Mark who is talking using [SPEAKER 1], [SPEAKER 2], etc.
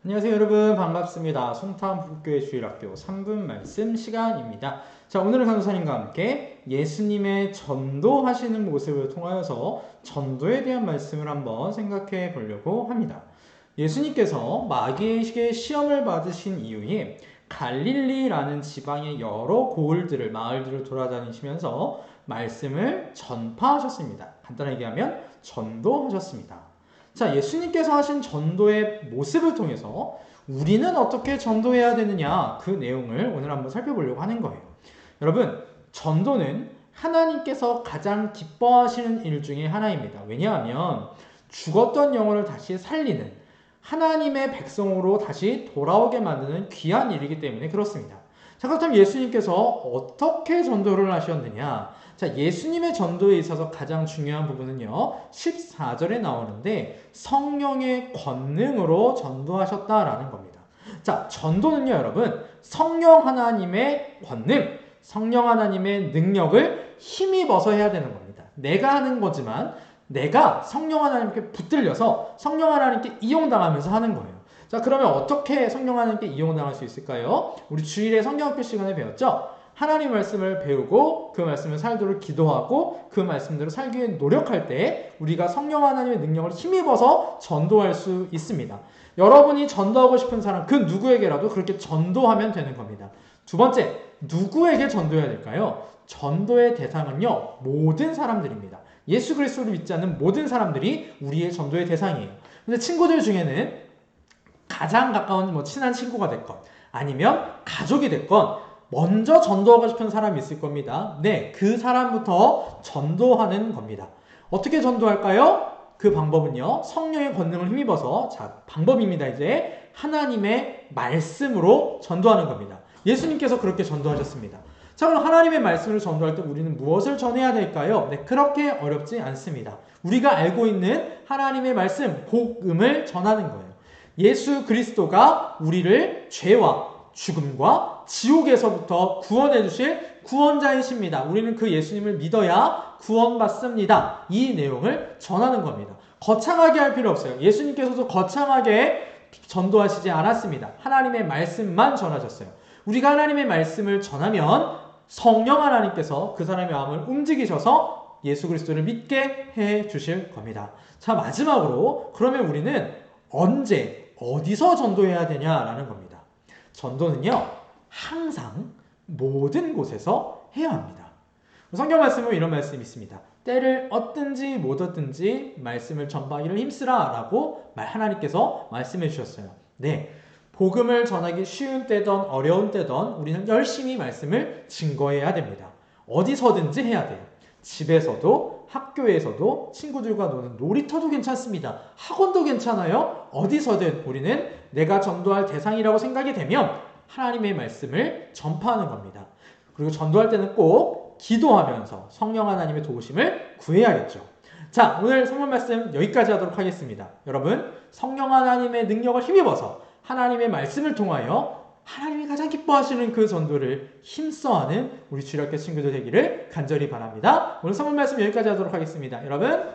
[SPEAKER 1] 안녕하세요 여러분, 반갑습니다. 송탄부교회 주일학교 3분 말씀 시간입니다. 자, 오늘은 강도사님과 함께 예수님의 전도하시는 모습을 통하여서 전도에 대한 말씀을 한번 생각해 보려고 합니다. 예수님께서 마귀에게 시험을 받으신 이후에 갈릴리라는 지방의 여러 고을들을, 마을들을 돌아다니시면서 말씀을 전파하셨습니다. 간단하게 얘기하면 전도하셨습니다. 자, 예수님께서 하신 전도의 모습을 통해서 우리는 어떻게 전도해야 되느냐, 그 내용을 오늘 한번 살펴보려고 하는 거예요. 여러분, 전도는 하나님께서 가장 기뻐하시는 일 중에 하나입니다. 왜냐하면 죽었던 영혼을 다시 살리는, 하나님의 백성으로 다시 돌아오게 만드는 귀한 일이기 때문에 그렇습니다. 자, 그렇다면 예수님께서 어떻게 전도를 하셨느냐? 자, 예수님의 전도에 있어서 가장 중요한 부분은요, 14절에 나오는데 성령의 권능으로 전도하셨다라는 겁니다. 자, 전도는요, 여러분, 성령 하나님의 권능, 성령 하나님의 능력을 힘입어서 해야 되는 겁니다. 내가 하는 거지만 내가 성령 하나님께 붙들려서 성령 하나님께 이용당하면서 하는 거예요. 자, 그러면 어떻게 성령 하나님께 이용당할 수 있을까요? 우리 주일에 성경학교 시간에 배웠죠? 하나님 말씀을 배우고 그 말씀을 살도록 기도하고 그 말씀대로 살기 위해 노력할 때 우리가 성령 하나님의 능력을 힘입어서 전도할 수 있습니다. 여러분이 전도하고 싶은 사람 그 누구에게라도 그렇게 전도하면 되는 겁니다. 두 번째, 누구에게 전도해야 될까요? 전도의 대상은요, 모든 사람들입니다. 예수 그리스도를 믿지 않는 모든 사람들이 우리의 전도의 대상이에요. 근데 친구들 중에는 가장 가까운 친한 친구가 됐건 아니면 가족이 됐건 먼저 전도하고 싶은 사람이 있을 겁니다. 네, 그 사람부터 전도하는 겁니다. 어떻게 전도할까요? 그 방법은요, 성령의 권능을 힘입어서, 자, 방법입니다. 이제 하나님의 말씀으로 전도하는 겁니다. 예수님께서 그렇게 전도하셨습니다. 자, 그럼 하나님의 말씀을 전도할 때 우리는 무엇을 전해야 될까요? 네, 그렇게 어렵지 않습니다. 우리가 알고 있는 하나님의 말씀, 복음을 전하는 거예요. 예수 그리스도가 우리를 죄와 죽음과 지옥에서부터 구원해 주실 구원자이십니다. 우리는 그 예수님을 믿어야 구원받습니다. 이 내용을 전하는 겁니다. 거창하게 할 필요 없어요. 예수님께서도 거창하게 전도하시지 않았습니다. 하나님의 말씀만 전하셨어요. 우리가 하나님의 말씀을 전하면 성령 하나님께서 그 사람의 마음을 움직이셔서 예수 그리스도를 믿게 해 주실 겁니다. 자, 마지막으로 그러면 우리는 언제, 어디서 전도해야 되냐라는 겁니다. 전도는요, 항상 모든 곳에서 해야 합니다. 성경 말씀은 이런 말씀이 있습니다. 때를 얻든지 못 얻든지 말씀을 전파하기를 힘쓰라 라고 하나님께서 말씀해 주셨어요. 네, 복음을 전하기 쉬운 때든 어려운 때든 우리는 열심히 말씀을 증거해야 됩니다. 어디서든지 해야 돼요. 집에서도, 학교에서도, 친구들과 노는 놀이터도 괜찮습니다. 학원도 괜찮아요. 어디서든 우리는 내가 전도할 대상이라고 생각이 되면 하나님의 말씀을 전파하는 겁니다. 그리고 전도할 때는 꼭 기도하면서 성령 하나님의 도우심을 구해야겠죠. 자, 오늘 성경 말씀 여기까지 하도록 하겠습니다. 여러분, 성령 하나님의 능력을 힘입어서 하나님의 말씀을 통하여 하나님이 가장 기뻐하시는 그 전도를 힘써하는 우리 주일학교 친구들 되기를 간절히 바랍니다. 오늘 성경 말씀 여기까지 하도록 하겠습니다. 여러분,